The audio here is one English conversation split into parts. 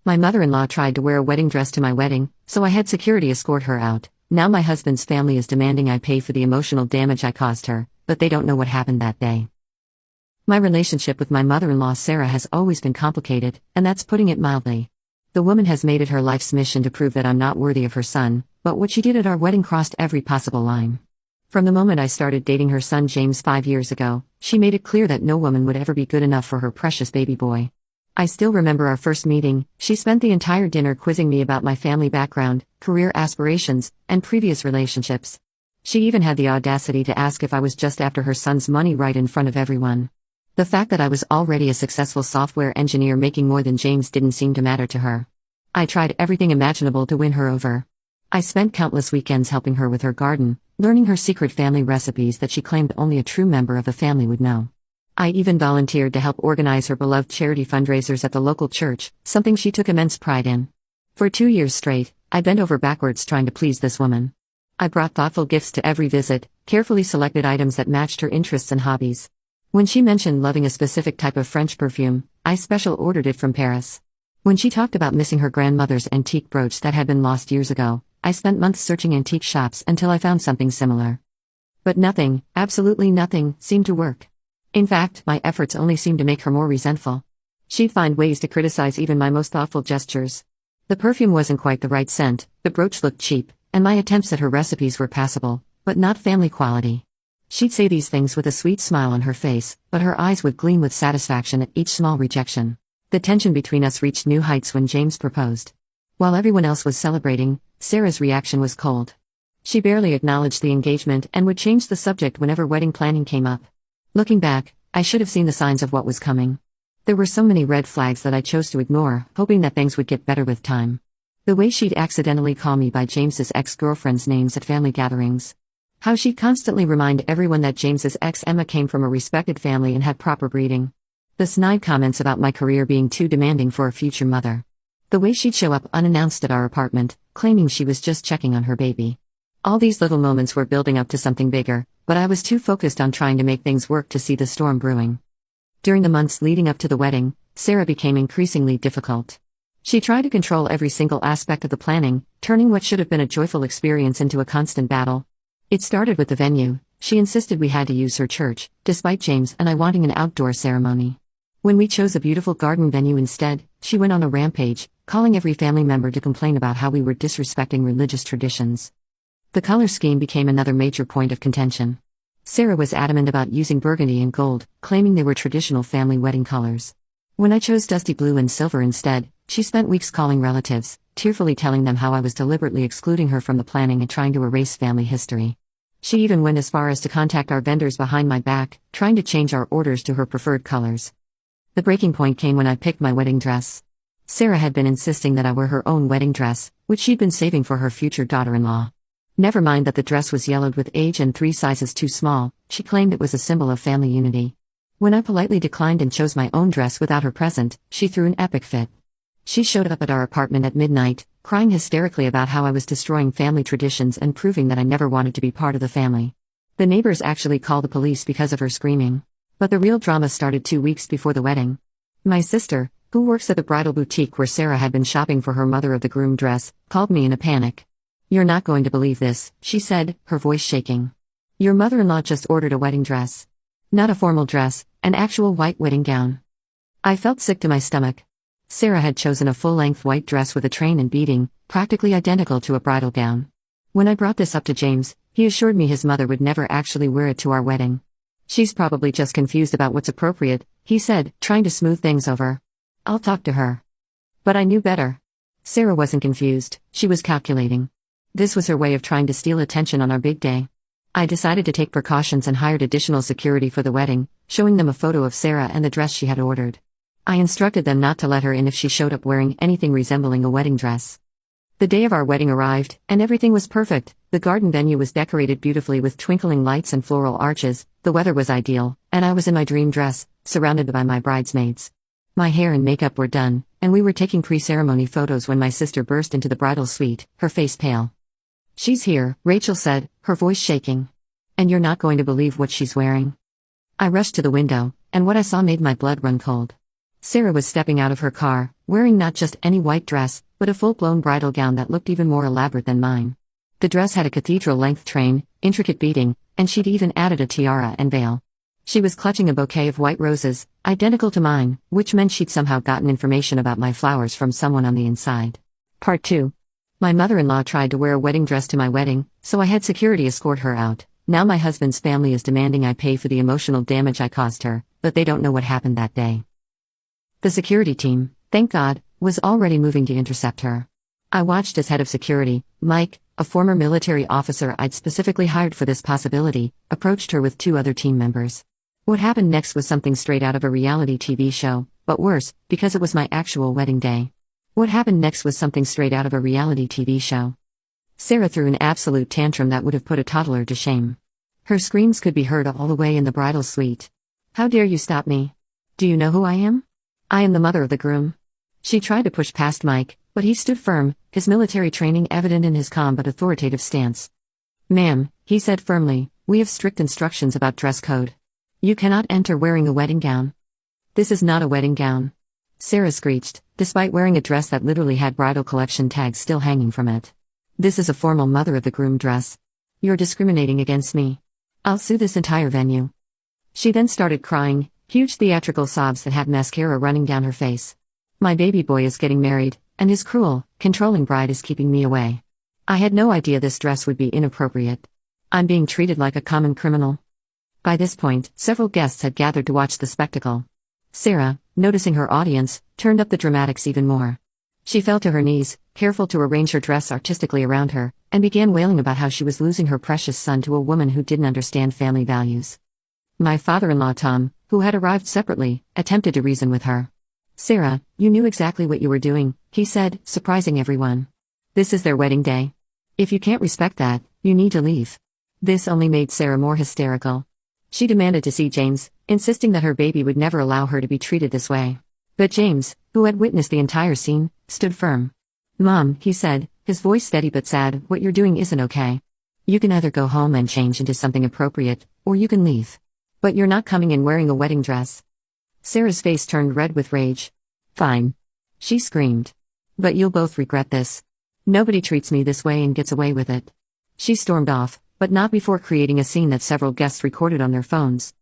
My mother-in-law tried to wear a wedding dress to my wedding, so I had security escort her out. Now my husband's family is demanding I pay for the emotional damage I caused her, but they don't know what happened that day. My relationship with my mother-in-law Sarah has always been complicated, and that's putting it mildly. The woman has made it her life's mission to prove that I'm not worthy of her son, but what she did at our wedding crossed every possible line. From the moment I started dating her son James 5 years ago, she made it clear that no woman would ever be good enough for her precious baby boy. I still remember our first meeting. She spent the entire dinner quizzing me about my family background, career aspirations, and previous relationships. She even had the audacity to ask if I was just after her son's money right in front of everyone. The fact that I was already a successful software engineer making more than James didn't seem to matter to her. I tried everything imaginable to win her over. I spent countless weekends helping her with her garden, learning her secret family recipes that she claimed only a true member of the family would know. I even volunteered to help organize her beloved charity fundraisers at the local church, something she took immense pride in. For 2 years straight, I bent over backwards trying to please this woman. I brought thoughtful gifts to every visit, carefully selected items that matched her interests and hobbies. When she mentioned loving a specific type of French perfume, I special ordered it from Paris. When she talked about missing her grandmother's antique brooch that had been lost years ago, I spent months searching antique shops until I found something similar. But nothing, absolutely nothing, seemed to work. In fact, my efforts only seemed to make her more resentful. She'd find ways to criticize even my most thoughtful gestures. The perfume wasn't quite the right scent, the brooch looked cheap, and my attempts at her recipes were passable, but not family quality. She'd say these things with a sweet smile on her face, but her eyes would gleam with satisfaction at each small rejection. The tension between us reached new heights when James proposed. While everyone else was celebrating, Sarah's reaction was cold. She barely acknowledged the engagement and would change the subject whenever wedding planning came up. Looking back, I should have seen the signs of what was coming. There were so many red flags that I chose to ignore, hoping that things would get better with time. The way she'd accidentally call me by James's ex-girlfriend's names at family gatherings. How she'd constantly remind everyone that James's ex Emma came from a respected family and had proper breeding. The snide comments about my career being too demanding for a future mother. The way she'd show up unannounced at our apartment, claiming she was just checking on her baby. All these little moments were building up to something bigger, but I was too focused on trying to make things work to see the storm brewing. During the months leading up to the wedding, Sarah became increasingly difficult. She tried to control every single aspect of the planning, turning what should have been a joyful experience into a constant battle. It started with the venue. She insisted we had to use her church, despite James and I wanting an outdoor ceremony. When we chose a beautiful garden venue instead, she went on a rampage, calling every family member to complain about how we were disrespecting religious traditions. The color scheme became another major point of contention. Sarah was adamant about using burgundy and gold, claiming they were traditional family wedding colors. When I chose dusty blue and silver instead, she spent weeks calling relatives, tearfully telling them how I was deliberately excluding her from the planning and trying to erase family history. She even went as far as to contact our vendors behind my back, trying to change our orders to her preferred colors. The breaking point came when I picked my wedding dress. Sarah had been insisting that I wear her own wedding dress, which she'd been saving for her future daughter-in-law. Never mind that the dress was yellowed with age and 3 sizes too small, she claimed it was a symbol of family unity. When I politely declined and chose my own dress without her present, she threw an epic fit. She showed up at our apartment at midnight, crying hysterically about how I was destroying family traditions and proving that I never wanted to be part of the family. The neighbors actually called the police because of her screaming. But the real drama started 2 weeks before the wedding. My sister, who works at the bridal boutique where Sarah had been shopping for her mother-of-the-groom dress, called me in a panic. "You're not going to believe this," she said, her voice shaking. "Your mother-in-law just ordered a wedding dress. Not a formal dress, an actual white wedding gown." I felt sick to my stomach. Sarah had chosen a full-length white dress with a train and beading, practically identical to a bridal gown. When I brought this up to James, he assured me his mother would never actually wear it to our wedding. "She's probably just confused about what's appropriate," he said, trying to smooth things over. "I'll talk to her." But I knew better. Sarah wasn't confused, she was calculating. This was her way of trying to steal attention on our big day. I decided to take precautions and hired additional security for the wedding, showing them a photo of Sarah and the dress she had ordered. I instructed them not to let her in if she showed up wearing anything resembling a wedding dress. The day of our wedding arrived, and everything was perfect. The garden venue was decorated beautifully with twinkling lights and floral arches, the weather was ideal, and I was in my dream dress, surrounded by my bridesmaids. My hair and makeup were done, and we were taking pre-ceremony photos when my sister burst into the bridal suite, her face pale. "She's here," Rachel said, her voice shaking. "And you're not going to believe what she's wearing." I rushed to the window, and what I saw made my blood run cold. Sarah was stepping out of her car, wearing not just any white dress, but a full-blown bridal gown that looked even more elaborate than mine. The dress had a cathedral-length train, intricate beading, and she'd even added a tiara and veil. She was clutching a bouquet of white roses, identical to mine, which meant she'd somehow gotten information about my flowers from someone on the inside. Part 2. My mother-in-law tried to wear a wedding dress to my wedding, so I had security escort her out. Now my husband's family is demanding I pay for the emotional damage I caused her, but they don't know what happened that day. The security team, thank God, was already moving to intercept her. I watched as head of security, Mike, a former military officer I'd specifically hired for this possibility, approached her with 2 other team members. What happened next was something straight out of a reality TV show, but worse, because it was my actual wedding day. What happened next was something straight out of a reality TV show. Sarah threw an absolute tantrum that would have put a toddler to shame. Her screams could be heard all the way in the bridal suite. "How dare you stop me? Do you know who I am? I am the mother of the groom." She tried to push past Mike, but he stood firm, his military training evident in his calm but authoritative stance. "Ma'am," he said firmly, "we have strict instructions about dress code. You cannot enter wearing a wedding gown." "This is not a wedding gown," Sarah screeched, despite wearing a dress that literally had bridal collection tags still hanging from it. "This is a formal mother of the groom dress. You're discriminating against me. I'll sue this entire venue." She then started crying, huge theatrical sobs that had mascara running down her face. "My baby boy is getting married, and his cruel, controlling bride is keeping me away. I had no idea this dress would be inappropriate. I'm being treated like a common criminal." By this point, several guests had gathered to watch the spectacle. Sarah, noticing her audience, turned up the dramatics even more. She fell to her knees, careful to arrange her dress artistically around her, and began wailing about how she was losing her precious son to a woman who didn't understand family values. My father-in-law Tom, who had arrived separately, attempted to reason with her. "Sarah, you knew exactly what you were doing," he said, surprising everyone. "This is their wedding day. If you can't respect that, you need to leave." This only made Sarah more hysterical. She demanded to see James, insisting that her baby would never allow her to be treated this way. But James, who had witnessed the entire scene, stood firm. "Mom," he said, his voice steady but sad, "what you're doing isn't okay. You can either go home and change into something appropriate, or you can leave. But you're not coming in wearing a wedding dress." Sarah's face turned red with rage. "Fine," she screamed. "But you'll both regret this. Nobody treats me this way and gets away with it." She stormed off, but not before creating a scene that several guests recorded on their phones.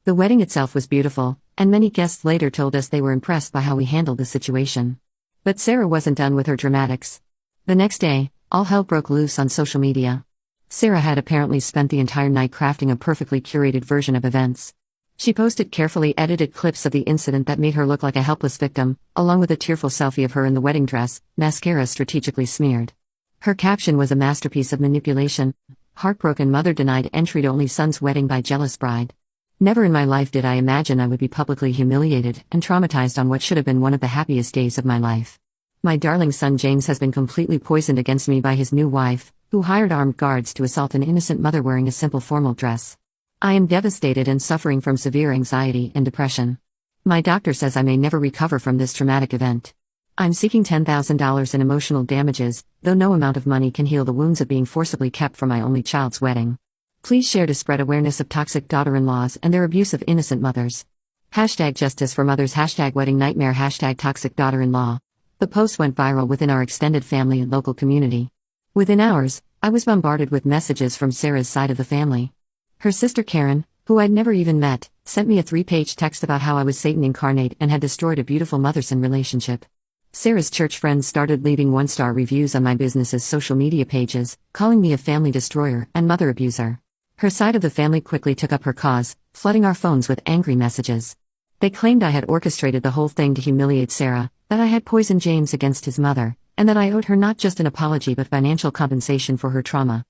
The wedding itself was beautiful, and many guests later told us they were impressed by how we handled the situation. But Sarah wasn't done with her dramatics. The next day, all hell broke loose on social media. Sarah had apparently spent the entire night crafting a perfectly curated version of events. She posted carefully edited clips of the incident that made her look like a helpless victim, along with a tearful selfie of her in the wedding dress, mascara strategically smeared. Her caption was a masterpiece of manipulation. "Heartbroken mother denied entry to only son's wedding by jealous bride." Never in my life did I imagine I would be publicly humiliated and traumatized on what should have been one of the happiest days of my life. My darling son James has been completely poisoned against me by his new wife, who hired armed guards to assault an innocent mother wearing a simple formal dress. I am devastated and suffering from severe anxiety and depression. My doctor says I may never recover from this traumatic event. I'm seeking $10,000 in emotional damages, though no amount of money can heal the wounds of being forcibly kept from my only child's wedding. Please share to spread awareness of toxic daughter-in-laws and their abuse of innocent mothers. #Justice for Mothers #Wedding Nightmare #Toxic Daughter-in-Law. The post went viral within our extended family and local community. Within hours, I was bombarded with messages from Sarah's side of the family. Her sister Karen, who I'd never even met, sent me a 3-page text about how I was Satan incarnate and had destroyed a beautiful mother-son relationship. Sarah's church friends started leaving 1-star reviews on my business's social media pages, calling me a family destroyer and mother abuser. Her side of the family quickly took up her cause, flooding our phones with angry messages. They claimed I had orchestrated the whole thing to humiliate Sarah, that I had poisoned James against his mother, and that I owed her not just an apology but financial compensation for her trauma.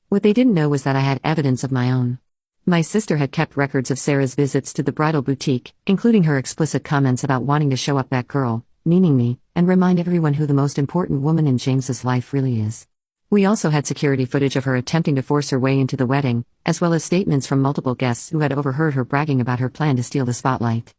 What they didn't know was that I had evidence of my own. My sister had kept records of Sarah's visits to the bridal boutique, including her explicit comments about wanting to show up that girl, meaning me, and remind everyone who the most important woman in James's life really is. We also had security footage of her attempting to force her way into the wedding, as well as statements from multiple guests who had overheard her bragging about her plan to steal the spotlight.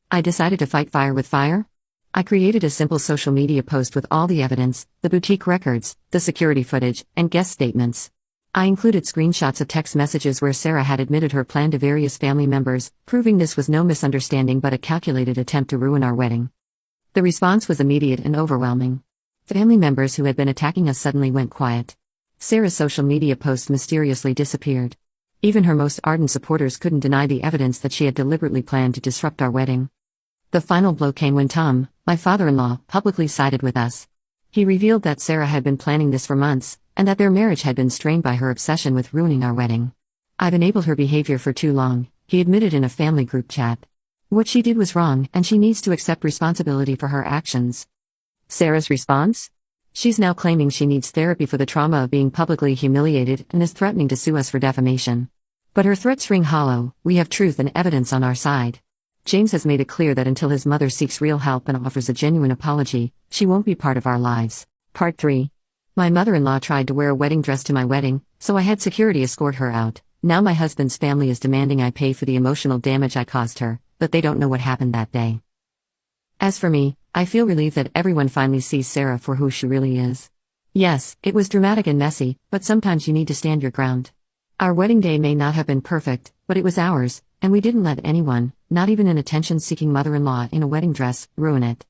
I decided to fight fire with fire. I created a simple social media post with all the evidence, the boutique records, the security footage, and guest statements. I included screenshots of text messages where Sarah had admitted her plan to various family members, proving this was no misunderstanding but a calculated attempt to ruin our wedding. The response was immediate and overwhelming. Family members who had been attacking us suddenly went quiet. Sarah's social media posts mysteriously disappeared. Even her most ardent supporters couldn't deny the evidence that she had deliberately planned to disrupt our wedding. The final blow came when Tom, my father-in-law, publicly sided with us. He revealed that Sarah had been planning this for months, and that their marriage had been strained by her obsession with ruining our wedding. "I've enabled her behavior for too long," he admitted in a family group chat. "What she did was wrong, and she needs to accept responsibility for her actions." Sarah's response? She's now claiming she needs therapy for the trauma of being publicly humiliated and is threatening to sue us for defamation. But her threats ring hollow. We have truth and evidence on our side. James has made it clear that until his mother seeks real help and offers a genuine apology, she won't be part of our lives. Part 3. My mother-in-law tried to wear a wedding dress to my wedding, so I had security escort her out. Now my husband's family is demanding I pay for the emotional damage I caused her, but they don't know what happened that day. As for me, I feel relieved that everyone finally sees Sarah for who she really is. Yes, it was dramatic and messy, but sometimes you need to stand your ground. Our wedding day may not have been perfect, but it was ours, and we didn't let anyone, not even an attention-seeking mother-in-law in a wedding dress, ruin it.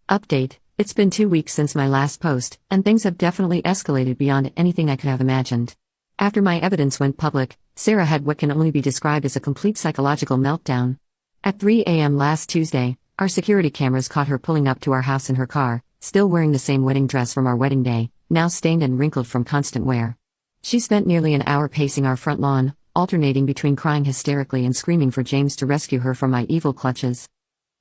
Update: it's been 2 weeks since my last post, and things have definitely escalated beyond anything I could have imagined. After my evidence went public, Sarah had what can only be described as a complete psychological meltdown. At 3 a.m. last Tuesday, our security cameras caught her pulling up to our house in her car, still wearing the same wedding dress from our wedding day, now stained and wrinkled from constant wear. She spent nearly an hour pacing our front lawn, alternating between crying hysterically and screaming for James to rescue her from my evil clutches.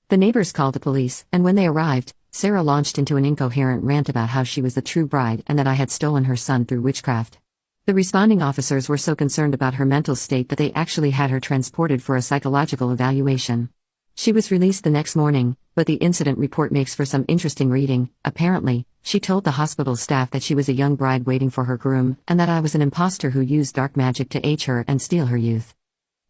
The neighbors called the police, and when they arrived, Sarah launched into an incoherent rant about how she was the true bride and that I had stolen her son through witchcraft. The responding officers were so concerned about her mental state that they actually had her transported for a psychological evaluation. She was released the next morning, but the incident report makes for some interesting reading. Apparently, she told the hospital staff that she was a young bride waiting for her groom, and that I was an imposter who used dark magic to age her and steal her youth.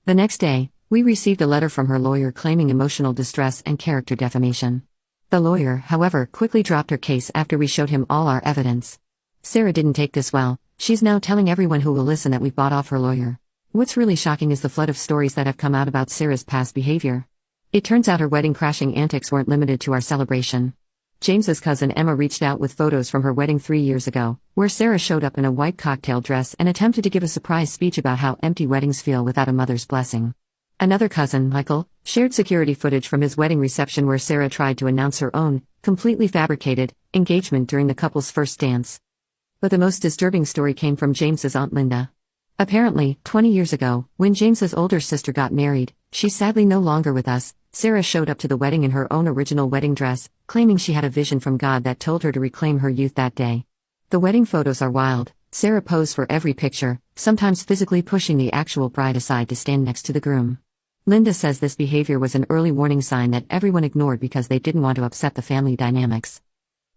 The next day, we received a letter from her lawyer claiming emotional distress and character defamation. The lawyer, however, quickly dropped her case after we showed him all our evidence. Sarah didn't take this well. She's now telling everyone who will listen that we bought off her lawyer. What's really shocking is the flood of stories that have come out about Sarah's past behavior. It turns out her wedding-crashing antics weren't limited to our celebration. James's cousin Emma reached out with photos from her wedding 3 years ago, where Sarah showed up in a white cocktail dress and attempted to give a surprise speech about how empty weddings feel without a mother's blessing. Another cousin, Michael, shared security footage from his wedding reception where Sarah tried to announce her own, completely fabricated, engagement during the couple's first dance. But the most disturbing story came from James's Aunt Linda. Apparently, 20 years ago, when James's older sister got married, she's sadly no longer with us, Sarah showed up to the wedding in her own original wedding dress, claiming she had a vision from God that told her to reclaim her youth that day. The wedding photos are wild. Sarah posed for every picture, sometimes physically pushing the actual bride aside to stand next to the groom. Linda says this behavior was an early warning sign that everyone ignored because they didn't want to upset the family dynamics.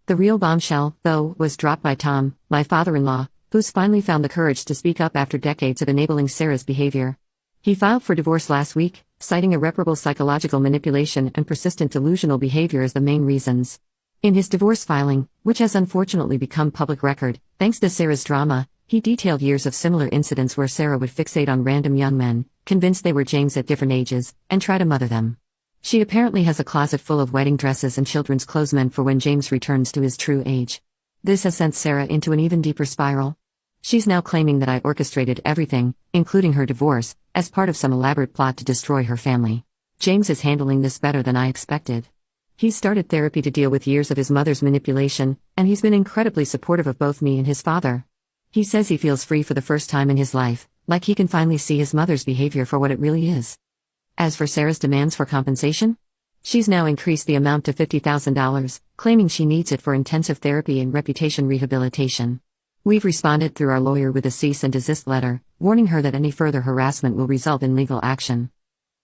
The real bombshell, though, was dropped by Tom, my father-in-law, who's finally found the courage to speak up after decades of enabling Sarah's behavior. He filed for divorce last week, citing irreparable psychological manipulation and persistent delusional behavior as the main reasons. In his divorce filing, which has unfortunately become public record, thanks to Sarah's drama, he detailed years of similar incidents where Sarah would fixate on random young men, convinced they were James at different ages, and try to mother them. She apparently has a closet full of wedding dresses and children's clothes meant for when James returns to his true age. This has sent Sarah into an even deeper spiral. She's now claiming that I orchestrated everything, including her divorce, as part of some elaborate plot to destroy her family. James is handling this better than I expected. He's started therapy to deal with years of his mother's manipulation, and he's been incredibly supportive of both me and his father. He says he feels free for the first time in his life, like he can finally see his mother's behavior for what it really is. As for Sarah's demands for compensation, she's now increased the amount to $50,000, claiming she needs it for intensive therapy and reputation rehabilitation. We've responded through our lawyer with a cease and desist letter, warning her that any further harassment will result in legal action.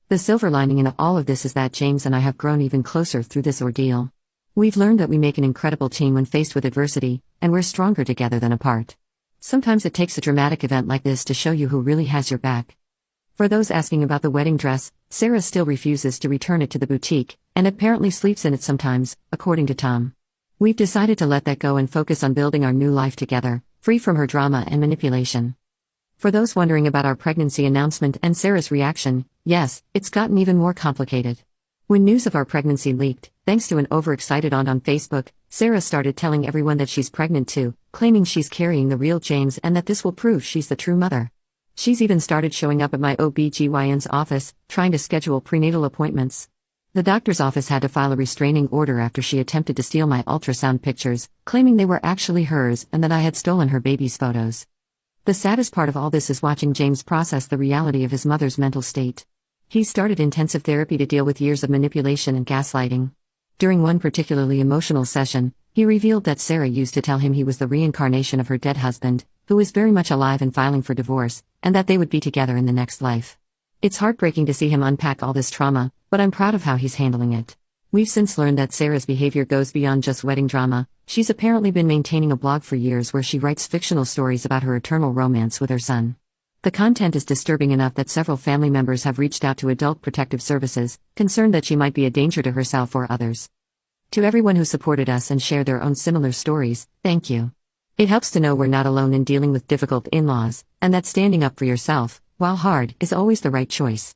The silver lining in all of this is that James and I have grown even closer through this ordeal. We've learned that we make an incredible team when faced with adversity, and we're stronger together than apart. Sometimes it takes a dramatic event like this to show you who really has your back. For those asking about the wedding dress, Sarah still refuses to return it to the boutique, and apparently sleeps in it sometimes, according to Tom. We've decided to let that go and focus on building our new life together, free from her drama and manipulation. For those wondering about our pregnancy announcement and Sarah's reaction, yes, it's gotten even more complicated. When news of our pregnancy leaked, thanks to an overexcited aunt on Facebook, Sarah started telling everyone that she's pregnant too, claiming she's carrying the real James and that this will prove she's the true mother. She's even started showing up at my OB/GYN's office, trying to schedule prenatal appointments. The doctor's office had to file a restraining order after she attempted to steal my ultrasound pictures, claiming they were actually hers and that I had stolen her baby's photos. The saddest part of all this is watching James process the reality of his mother's mental state. He started intensive therapy to deal with years of manipulation and gaslighting. During one particularly emotional session, he revealed that Sarah used to tell him he was the reincarnation of her dead husband, who was very much alive and filing for divorce, and that they would be together in the next life. It's heartbreaking to see him unpack all this trauma, but I'm proud of how he's handling it. We've since learned that Sarah's behavior goes beyond just wedding drama. She's apparently been maintaining a blog for years where she writes fictional stories about her eternal romance with her son. The content is disturbing enough that several family members have reached out to Adult Protective Services, concerned that she might be a danger to herself or others. To everyone who supported us and shared their own similar stories, thank you. It helps to know we're not alone in dealing with difficult in-laws, and that standing up for yourself, while hard, is always the right choice.